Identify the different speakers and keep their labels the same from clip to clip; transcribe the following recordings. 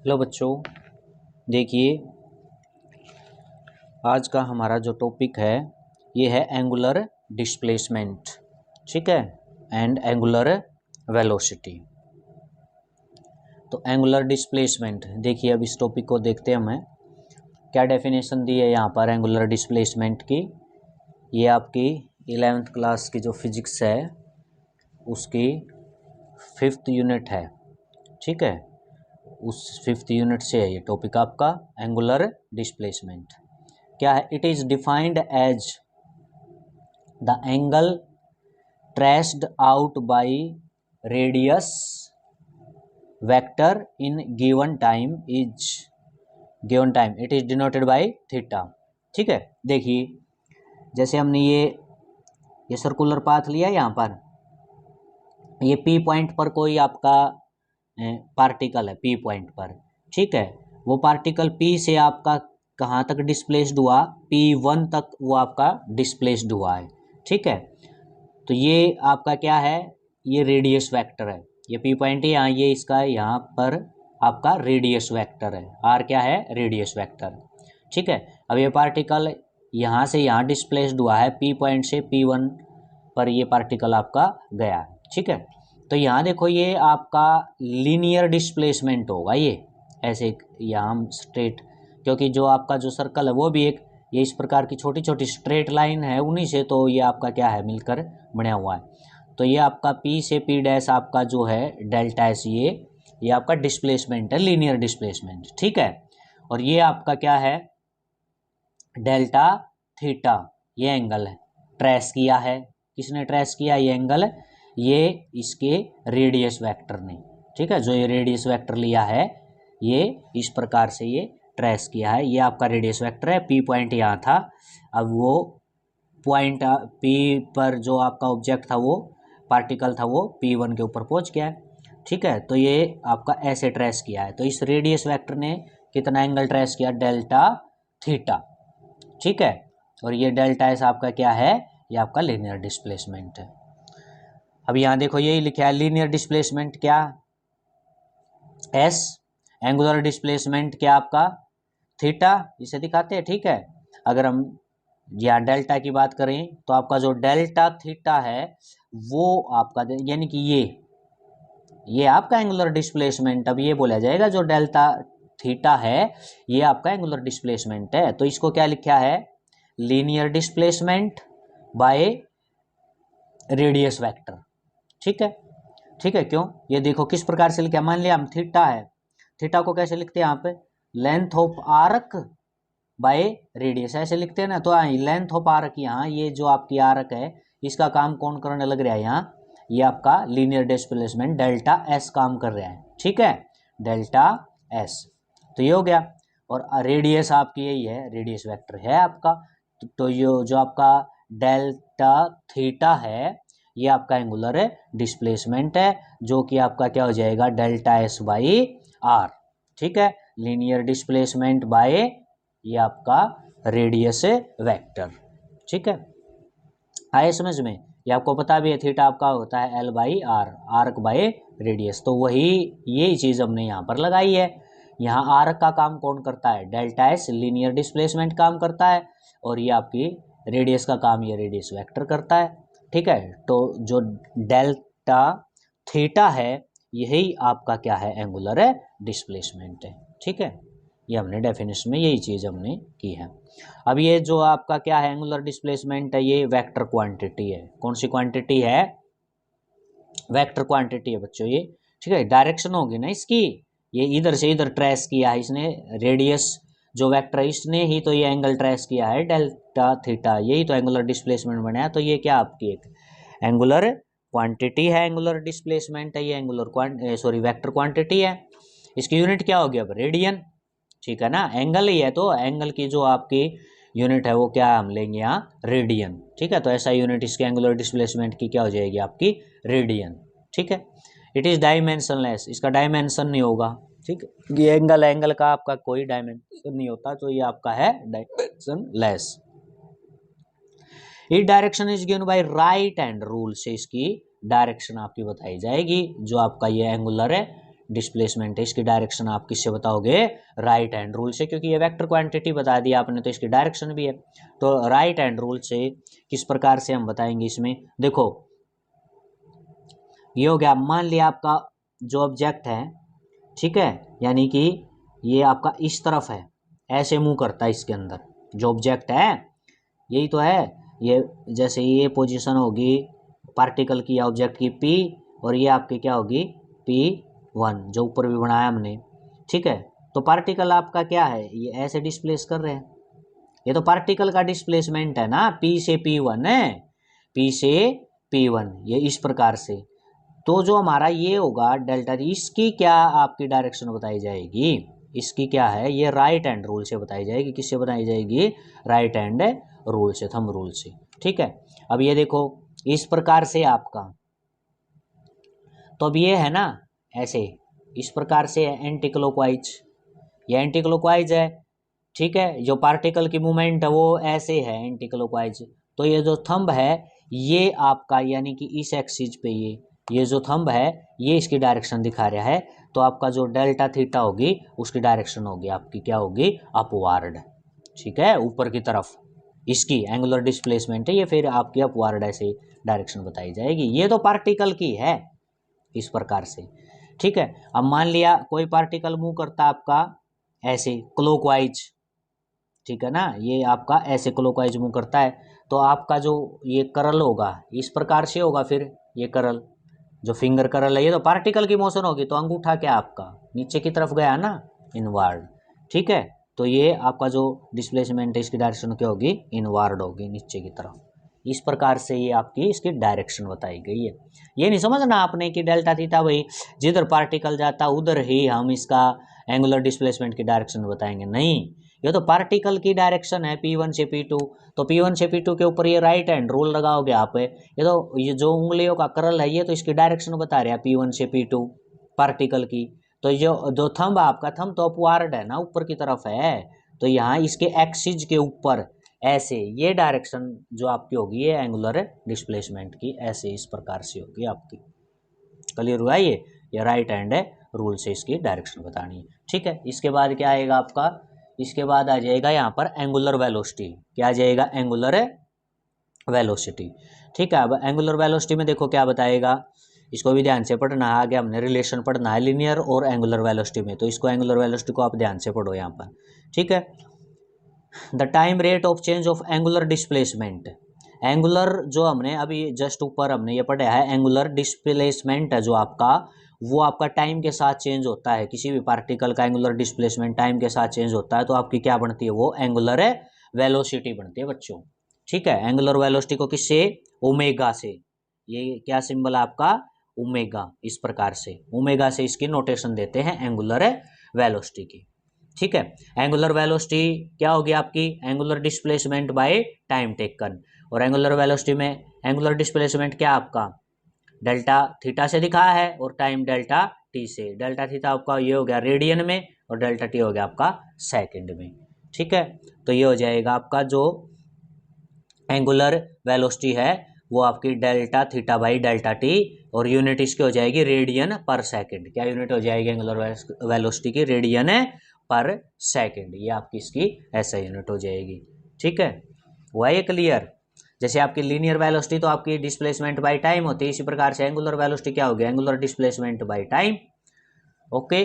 Speaker 1: Hello बच्चों, देखिए आज का हमारा जो टॉपिक है ये है एंगुलर डिस्प्लेसमेंट, ठीक है, एंड एंगुलर वेलोसिटी। तो एंगुलर डिस्प्लेसमेंट, देखिए अब इस टॉपिक को देखते हैं हमें क्या डेफिनेशन दी है यहाँ पर एंगुलर डिस्प्लेसमेंट की। ये आपकी 11th क्लास की जो फिजिक्स है उसकी 5th यूनिट है, ठीक है, उस 5th यूनिट से है ये टॉपिक आपका एंगुलर डिस्प्लेसमेंट। क्या है? It is defined as the angle traced out by radius vector in given time it is denoted by theta. ठीक है, देखिए जैसे हमने ये सर्कुलर पाथ लिया यहाँ पर, ये पी पॉइंट पर कोई आपका पार्टिकल है पी पॉइंट पर, ठीक है, वो पार्टिकल पी से आपका कहाँ तक डिस्प्लेस्ड हुआ, P1 तक वो आपका डिस्प्लेस्ड हुआ है, ठीक है। तो ये आपका क्या है, ये रेडियस वेक्टर है, ये P पॉइंट है यहाँ, ये इसका यहाँ पर आपका रेडियस वेक्टर है, R क्या है, रेडियस वेक्टर, ठीक है। अब ये पार्टिकल यहाँ से यहाँ डिस्प्लेस्ड हुआ है, P पॉइंट से P1 पर ये पार्टिकल आपका गया है, ठीक है। तो यहाँ देखो ये आपका लीनियर डिस्प्लेसमेंट होगा, ये ऐसे यहाँ स्ट्रेट, क्योंकि जो आपका जो सर्कल है वो भी एक ये इस प्रकार की छोटी छोटी स्ट्रेट लाइन है, उन्हीं से तो ये आपका क्या है मिलकर बना हुआ है। तो ये आपका P से P डैश आपका जो है डेल्टा एस, ये आपका डिस्प्लेसमेंट है, लीनियर डिस्प्लेसमेंट, ठीक है। और ये आपका क्या है, डेल्टा थीटा, ये एंगल है, ट्रेस किया है, किसने ट्रेस किया ये एंगल, ये इसके रेडियस वेक्टर ने, ठीक है, जो ये रेडियस वेक्टर लिया है ये इस प्रकार से ये ट्रेस किया है, ये आपका रेडियस वेक्टर है। P पॉइंट यहाँ था, अब वो पॉइंट P पर जो आपका ऑब्जेक्ट था वो पार्टिकल था वो P1 के ऊपर पहुँच गया है, ठीक है। तो ये आपका ऐसे ट्रेस किया है, तो इस रेडियस वेक्टर ने कितना एंगल ट्रेस किया, डेल्टा थीटा, ठीक है। और ये डेल्टा एस आपका क्या है, ये आपका लीनियर डिस्प्लेसमेंट है। अब यहाँ देखो यही लिखा है लीनियर डिस्प्लेसमेंट क्या, एस, एंगुलर डिस्प्लेसमेंट क्या आपका थीटा, इसे दिखाते हैं, ठीक है। अगर हम यहाँ डेल्टा की बात करें तो आपका जो डेल्टा थीटा है वो आपका यानी कि ये आपका एंगुलर डिस्प्लेसमेंट, अब ये बोला जाएगा जो डेल्टा थीटा है ये आपका एंगुलर डिस्प्लेसमेंट है। तो इसको क्या लिखा है, linear displacement bye radius vector, ठीक है, ठीक है। क्यों, ये देखो किस प्रकार से लिखा, मान लिया हम थीटा है, थीटा को कैसे लिखते हैं यहाँ पे, length of arc by radius ऐसे लिखते हैं ना। तो लेंथ ऑफ आर्क, यहाँ ये जो आपकी आर्क है इसका काम कौन करने लग रहा है, यहाँ ये आपका लीनियर डिस्प्लेसमेंट डेल्टा एस काम कर रहा है, ठीक है, डेल्टा एस। तो ये हो गया, और रेडियस आपकी यही है, रेडियस वेक्टर है आपका। तो ये जो आपका डेल्टा थीटा है ये आपका एंगुलर डिस्प्लेसमेंट है, जो कि आपका क्या हो जाएगा, डेल्टा एस बाई आर, ठीक है, लीनियर डिस्प्लेसमेंट बाय ये आपका रेडियस वेक्टर, ठीक है। आए समझ में, ये आपको पता भी है थीटा आपका होता है L by R, arc by radius, तो वही यही चीज़ हमने यहाँ पर लगाई है। यहाँ आर्क का काम कौन करता है, डेल्टा एस, लीनियर डिस्प्लेसमेंट काम करता है, और ये आपकी रेडियस का काम ये रेडियस वेक्टर करता है, ठीक है। तो जो डेल्टा थीटा है यही आपका क्या है, एंगुलर डिस्प्लेसमेंट है, ठीक है। ये हमने डेफिनेशन में यही चीज़ हमने की है। अब ये जो आपका क्या है एंगुलर डिस्प्लेसमेंट है, ये वेक्टर क्वांटिटी है, कौन सी क्वांटिटी है, वेक्टर क्वांटिटी है बच्चों ये, ठीक है। डायरेक्शन होगी ना इसकी, ये इधर से इधर ट्रेस किया है इसने, रेडियस जो वेक्टर है इसने ही तो ये एंगल ट्रेस किया है डेल्टा थीटा, यही तो एंगुलर डिस्प्लेसमेंट बनाया। तो ये क्या आपकी एक एंगुलर क्वांटिटी है, एंगुलर डिस्प्लेसमेंट है, ये एंगुलर वेक्टर क्वांटिटी है। इसकी यूनिट क्या होगी अब, रेडियन, ठीक है ना, एंगल ही है तो एंगल की जो आपकी यूनिट है वो क्या हम लेंगे यहाँ, रेडियन, ठीक है। तो ऐसा यूनिट इसके एंगुलर डिस्प्लेसमेंट की क्या हो जाएगी आपकी, रेडियन, ठीक है। इट इज़ डायमेंशनलेस, इसका डायमेंशन नहीं होगा, ठीक है, ये एंगल का आपका कोई डायमेंशन नहीं होता, तो ये आपका है डायमेंशनलेस। इस direction is given by right hand rule से इसकी डायरेक्शन आपकी बताई जाएगी, जो आपका ये एंगुलर है डिस्प्लेसमेंट है, इसकी डायरेक्शन आप किससे बताओगे? राइट हैंड रूल से, क्योंकि ये वेक्टर क्वांटिटी बता दी आपने तो इसकी डायरेक्शन भी है। तो राइट हैंड रूल से किस प्रकार से हम बताएंगे इसमें, देखो ये हो गया, मान लिया आपका जो ऑब्जेक्ट है, ठीक है, यानी कि ये आपका इस तरफ है, ऐसे मूव करता है इसके अंदर जो ऑब्जेक्ट है, यही तो है ये। जैसे ये पोजीशन होगी पार्टिकल की या ऑब्जेक्ट की P, और ये आपकी क्या होगी P1, जो ऊपर भी बनाया हमने, ठीक है। तो पार्टिकल आपका क्या है, ये ऐसे डिस्प्लेस कर रहे हैं, ये तो पार्टिकल का डिस्प्लेसमेंट है ना, P से P1 है, P से P1, ये इस प्रकार से। तो जो हमारा ये होगा डेल्टा, इसकी क्या आपकी डायरेक्शन बताई जाएगी, इसकी क्या है, ये राइट हैंड रूल से बताई जाएगी। किससे बताई जाएगी? राइट हैंड रूल से, थंब रूल से, ठीक है। अब ये देखो इस प्रकार से आपका, तो अब ये है ना ऐसे, इस प्रकार से एंटी क्लॉकवाइज, ये एंटी क्लॉकवाइज है, ठीक है। जो पार्टिकल की मूवमेंट है वो ऐसे है एंटी क्लॉकवाइज। तो ये जो थंब है ये आपका, यानी कि इस एक्सिस पे ये जो थंब है ये इसकी डायरेक्शन दिखा रहा है। तो आपका जो डेल्टा थीटा होगी उसकी डायरेक्शन होगी आपकी क्या होगी? अपवार्ड, ठीक है, ऊपर की तरफ इसकी एंगुलर डिस्प्लेसमेंट है ये, फिर आपकी अपवार्ड ऐसे डायरेक्शन बताई जाएगी। ये तो पार्टिकल की है इस प्रकार से, ठीक है। अब मान लिया कोई पार्टिकल मूव करता आपका ऐसे क्लॉकवाइज, ठीक है ना, ये आपका ऐसे क्लॉकवाइज मूव करता है, तो आपका जो ये करल होगा इस प्रकार से होगा, फिर ये करल जो फिंगर करल है ये तो पार्टिकल की मोशन होगी, तो अंगूठा क्या आपका नीचे की तरफ गया ना, इनवार्ड, ठीक है। तो ये आपका जो डिस्प्लेसमेंट है इसकी डायरेक्शन क्या होगी? इनवार्ड होगी, नीचे की तरफ। इस प्रकार से ये आपकी इसकी डायरेक्शन बताई गई है। ये नहीं समझना आपने कि डेल्टा थीटा भाई जिधर पार्टिकल जाता उधर ही हम इसका एंगुलर डिस्प्लेसमेंट की डायरेक्शन बताएंगे, नहीं, ये तो पार्टिकल की डायरेक्शन है P1 से P2, तो P1 से P2 के ऊपर ये राइट हैंड रूल लगाओगे आप, ये तो ये जो उंगलियों का करल है ये तो इसकी डायरेक्शन बता रहा है P1 से P2 पार्टिकल की। तो जो थंब आपका, थंब तो अपवार्ड है ना, ऊपर की तरफ है, तो यहाँ इसके एक्सिस के ऊपर ऐसे ये डायरेक्शन जो आपकी होगी ये एंगुलर डिस्प्लेसमेंट की ऐसे इस प्रकार से होगी आपकी। क्लियर हुआ? ये राइट हैंड रूल से इसकी डायरेक्शन बतानी है, ठीक है। इसके बाद क्या आएगा आपका? इसके बाद आ जाएगा यहाँ पर एंगुलर वेलोसिटी। क्या आ जाएगा? एंगुलर वेलोसिटी, ठीक है। अब एंगुलर वेलोसिटी में देखो क्या बताएगा, इसको भी ध्यान से पढ़ना है, आगे हमने रिलेशन पढ़ना है लीनियर और एंगुलर वेलोसिटी में, तो इसको एंगुलर वेलोसिटी को आप ध्यान से पढ़ो यहाँ पर, ठीक है। The time rate of change of angular displacement, angular जो हमने अभी जस्ट ऊपर हमने ये पढ़ा है, एंगुलर डिस्प्लेसमेंट है जो आपका, वो आपका टाइम के साथ चेंज होता है। किसी भी पार्टिकल का एंगुलर डिस्प्लेसमेंट टाइम के साथ चेंज होता है, तो आपकी क्या बनती है? वो एंगुलर वेलोसिटी बनती है बच्चों, ठीक है। एंगुलर वेलोसिटी को किससे? ओमेगा से, ये क्या सिंबल आपका? ओमेगा, इस प्रकार से ओमेगा से इसकी नोटेशन देते हैं एंगुलर वेलोसिटी की, ठीक है। एंगुलर वेलोसिटी क्या होगी आपकी? Angular displacement by time taken, और एंगुलर वेलोसिटी में एंगुलर डिस्प्लेसमेंट क्या आपका? डेल्टा थीटा से दिखा है और टाइम डेल्टा टी से। डेल्टा थीटा आपका ये हो गया रेडियन में और डेल्टा टी हो गया आपका सेकंड में, ठीक है। तो ये हो जाएगा आपका जो एंगुलर वेलोसिटी है वो आपकी delta theta by delta T, और यूनिट इसकी हो जाएगी रेडियन पर सेकंड। क्या यूनिट हो जाएगी एंगुलर वेलोसिटी की? रेडियन पर सेकंड, ये आपकी इसकी ऐसा यूनिट हो जाएगी, ठीक है। हुआ ये क्लियर? जैसे आपकी लीनियर वेलोसिटी तो आपकी डिस्प्लेसमेंट बाय टाइम होती है, इसी प्रकार से एंगुलर वेलोसिटी क्या होगी? Angular displacement by time, okay.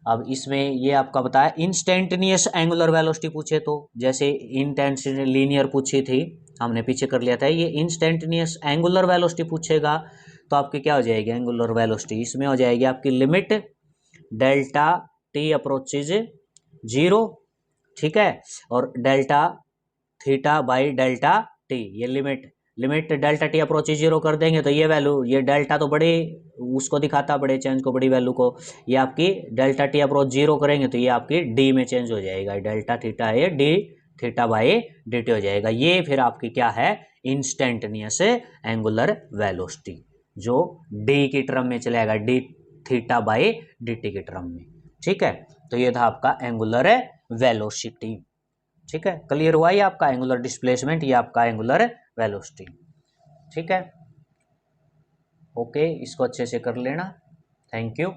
Speaker 1: अब इसमें ये आपका बताया इंस्टेंटेनियस एंगुलर वेलोसिटी पूछे तो, जैसे इंटेंसिटी लीनियर पूछी थी हमने पीछे कर लिया था, ये इंस्टेंटेनियस एंगुलर वेलोसिटी पूछेगा तो आपकी क्या हो जाएगी? एंगुलर वेलोसिटी इसमें हो जाएगी आपकी लिमिट डेल्टा टी अप्रोचेज 0, ठीक है, और delta theta by delta T, ये लिमिट डेल्टा टी अप्रोच 0 कर देंगे तो ये वैल्यू, ये डेल्टा तो बड़े उसको दिखाता, बड़े चेंज को, बड़ी वैल्यू को, ये आपकी डेल्टा टी अप्रोच 0 करेंगे तो ये आपकी डी में चेंज हो जाएगा, डेल्टा थीटा है D theta by D T हो जाएगा। ये फिर आपकी क्या है? इंस्टेंटेनियस एंगुलर वेलोसिटी, जो डी की टर्म में चलेगा, D theta by D T की टर्म में, ठीक है। तो ये था आपका एंगुलर वेलोसिटी, ठीक है। क्लियर हुआ ये आपका एंगुलर डिस्प्लेसमेंट, ये आपका एंगुलर वेलोसिटी, ठीक है। ओके, इसको अच्छे से कर लेना। Thank you.